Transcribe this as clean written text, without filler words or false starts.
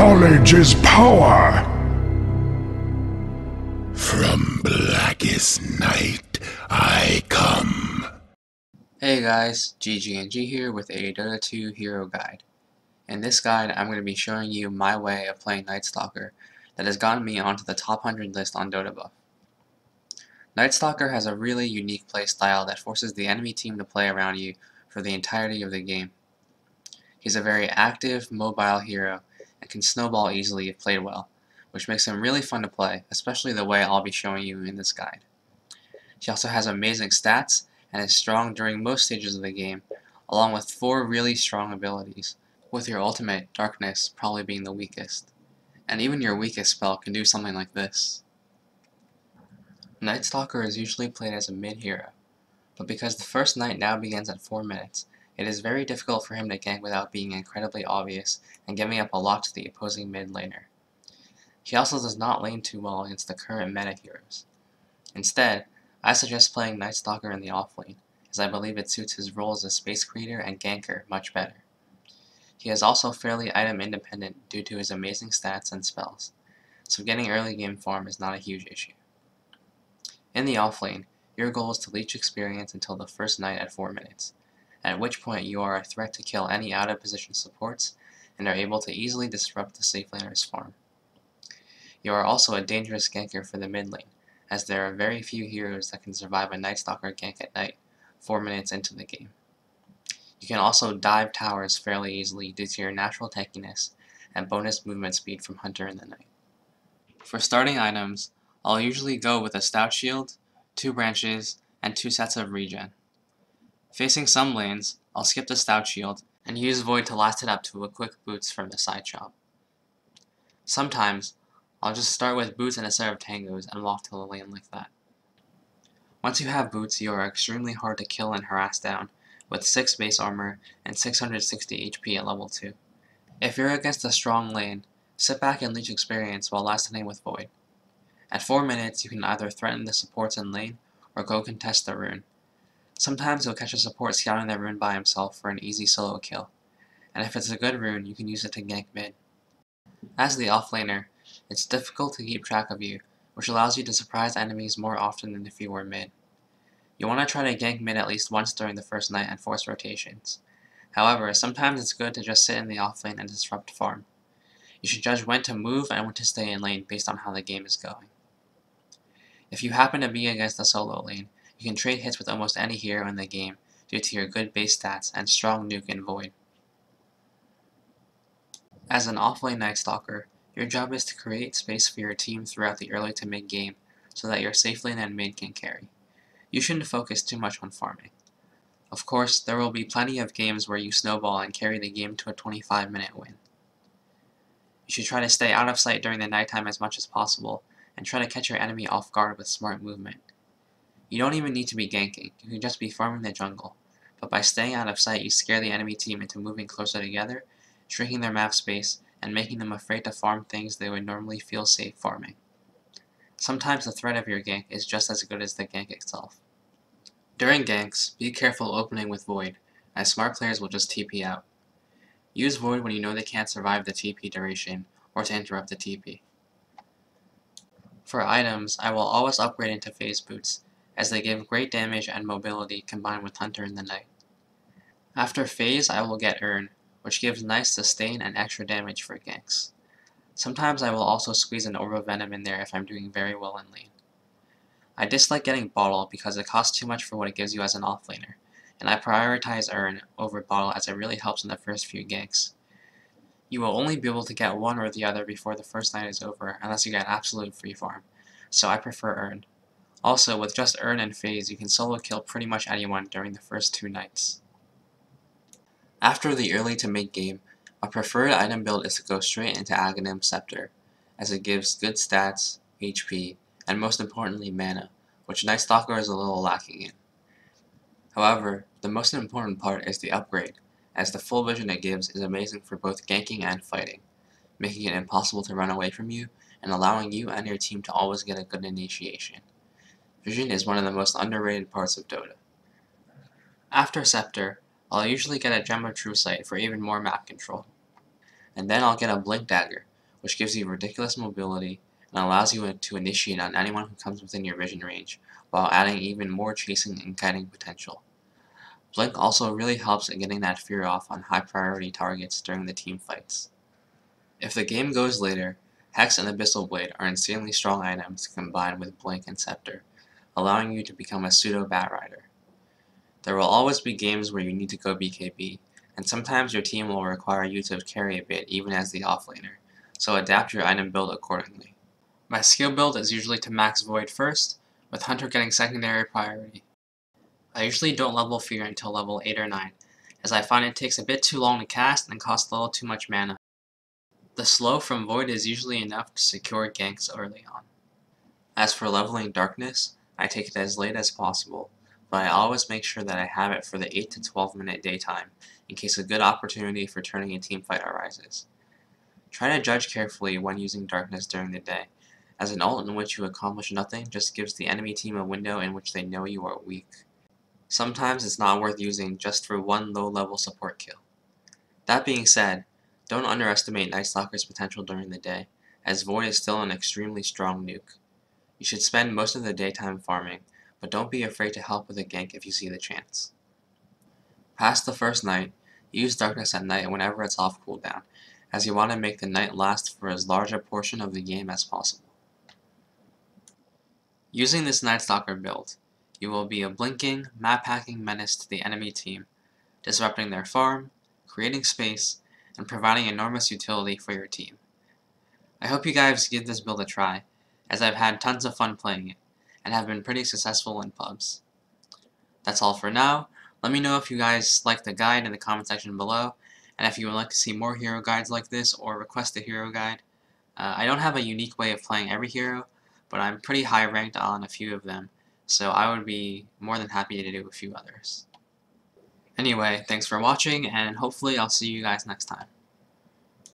Knowledge is power! From blackest night I come. Hey guys, GGNG here with a Dota 2 Hero Guide. In this guide, I'm going to be showing you my way of playing Nightstalker that has gotten me onto the top 100 list on DotaBuff. Nightstalker has a really unique playstyle that forces the enemy team to play around you for the entirety of the game. He's a very active, mobile hero and can snowball easily if played well, which makes him really fun to play, especially the way I'll be showing you in this guide. He also has amazing stats and is strong during most stages of the game, along with 4 really strong abilities, with your ultimate, Darkness, probably being the weakest. And even your weakest spell can do something like this. Nightstalker is usually played as a mid-hero, but because the first night now begins at 4 minutes, it is very difficult for him to gank without being incredibly obvious and giving up a lot to the opposing mid laner. He also does not lane too well against the current meta heroes. Instead, I suggest playing Nightstalker in the offlane, as I believe it suits his role as a space creator and ganker much better. He is also fairly item independent due to his amazing stats and spells, so getting early game farm is not a huge issue. In the offlane, your goal is to leech experience until the first night at 4 minutes, at which point you are a threat to kill any out of position supports and are able to easily disrupt the safe laner's farm. You are also a dangerous ganker for the mid lane, as there are very few heroes that can survive a Nightstalker gank at night, 4 minutes into the game. You can also dive towers fairly easily due to your natural tankiness and bonus movement speed from Hunter in the night. For starting items, I'll usually go with a stout shield, 2 branches, and 2 sets of regen. Facing some lanes, I'll skip the stout shield and use Void to last it up to a quick boots from the side shop. Sometimes, I'll just start with boots and a set of tangos and walk to the lane like that. Once you have boots, you are extremely hard to kill and harass down, with 6 base armor and 660 HP at level 2. If you're against a strong lane, sit back and leech experience while last hitting with Void. At 4 minutes, you can either threaten the supports in lane or go contest the rune. Sometimes you'll catch a support scouting the rune by himself for an easy solo kill, and if it's a good rune, you can use it to gank mid. As the offlaner, it's difficult to keep track of you, which allows you to surprise enemies more often than if you were mid. You want to try to gank mid at least once during the first night and force rotations. However, sometimes it's good to just sit in the offlane and disrupt farm. You should judge when to move and when to stay in lane based on how the game is going. If you happen to be against a solo lane, you can trade hits with almost any hero in the game due to your good base stats and strong nuke and Void. As an offlane Nightstalker, your job is to create space for your team throughout the early to mid game so that your safe lane and mid can carry. You shouldn't focus too much on farming. Of course, there will be plenty of games where you snowball and carry the game to a 25-minute win. You should try to stay out of sight during the nighttime as much as possible, and try to catch your enemy off guard with smart movement. You don't even need to be ganking, you can just be farming the jungle, but by staying out of sight you scare the enemy team into moving closer together, shrinking their map space, and making them afraid to farm things they would normally feel safe farming. Sometimes the threat of your gank is just as good as the gank itself. During ganks, be careful opening with Void, as smart players will just TP out. Use Void when you know they can't survive the TP duration, or to interrupt the TP. For items, I will always upgrade into phase boots, as they give great damage and mobility combined with Hunter in the night. After phase, I will get Urn, which gives nice sustain and extra damage for ganks. Sometimes I will also squeeze an Orb of Venom in there if I'm doing very well in lane. I dislike getting Bottle because it costs too much for what it gives you as an offlaner, and I prioritize Urn over Bottle as it really helps in the first few ganks. You will only be able to get one or the other before the first night is over unless you get absolute free farm, so I prefer Urn. Also, with just Urn and phase, you can solo kill pretty much anyone during the first 2 nights. After the early to mid game, a preferred item build is to go straight into Aghanim Scepter, as it gives good stats, HP, and most importantly mana, which Nightstalker is a little lacking in. However, the most important part is the upgrade, as the full vision it gives is amazing for both ganking and fighting, making it impossible to run away from you, and allowing you and your team to always get a good initiation. Vision is one of the most underrated parts of Dota. After Scepter, I'll usually get a Gem of True Sight for even more map control. And then I'll get a Blink Dagger, which gives you ridiculous mobility and allows you to initiate on anyone who comes within your vision range, while adding even more chasing and kiting potential. Blink also really helps in getting that fear off on high priority targets during the team fights. If the game goes later, Hex and Abyssal Blade are insanely strong items to combine with Blink and Scepter, allowing you to become a pseudo Batrider. There will always be games where you need to go BKB, and sometimes your team will require you to carry a bit even as the offlaner, so adapt your item build accordingly. My skill build is usually to max Void first, with Hunter getting secondary priority. I usually don't level Fear until level 8 or 9, as I find it takes a bit too long to cast and costs a little too much mana. The slow from Void is usually enough to secure ganks early on. As for leveling Darkness, I take it as late as possible, but I always make sure that I have it for the 8 to 12 minute daytime, in case a good opportunity for turning a teamfight arises. Try to judge carefully when using Darkness during the day, as an ult in which you accomplish nothing just gives the enemy team a window in which they know you are weak. Sometimes it's not worth using just for one low-level support kill. That being said, don't underestimate Nightstalker's potential during the day, as Void is still an extremely strong nuke. You should spend most of the daytime farming, but don't be afraid to help with a gank if you see the chance. Past the first night, use Darkness at night whenever it's off cooldown, as you want to make the night last for as large a portion of the game as possible. Using this Nightstalker build, you will be a blinking, map-hacking menace to the enemy team, disrupting their farm, creating space, and providing enormous utility for your team. I hope you guys give this build a try, as I've had tons of fun playing it, and have been pretty successful in pubs. That's all for now. Let me know if you guys like the guide in the comment section below, and if you would like to see more hero guides like this or request a hero guide. I don't have a unique way of playing every hero, but I'm pretty high ranked on a few of them, so I would be more than happy to do a few others. Anyway, thanks for watching, and hopefully I'll see you guys next time.